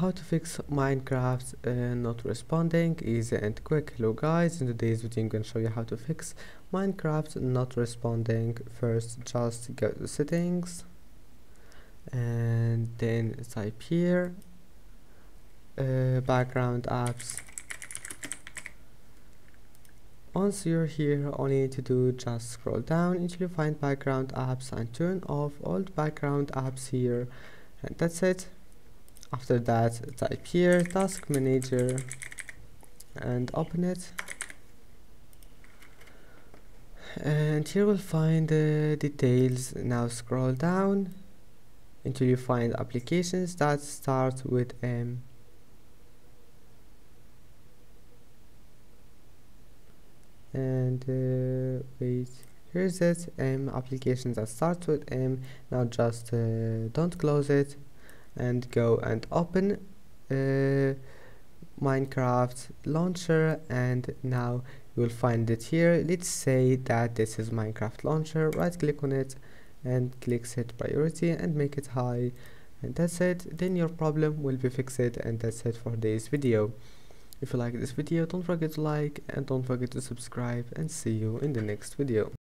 How to fix Minecraft not responding, easy and quick. Hello guys, in today's video I'm going to show you how to fix Minecraft not responding. First, just go to settings and then type here background apps. Once you're here, all you need to do just scroll down until you find background apps and turn off all the background apps here, and that's it. After that, type here task manager and open it, and here we'll find the details. Now scroll down until you find applications that start with M. And wait, here's it, applications that start with M. Now just don't close it and go and open Minecraft launcher, and now you will find it here. Let's say that this is Minecraft launcher. Right click on it and click set priority and make it high, and that's it. Then your problem will be fixed, and that's it for this video. If you like this video, don't forget to like and don't forget to subscribe, and see you in the next video.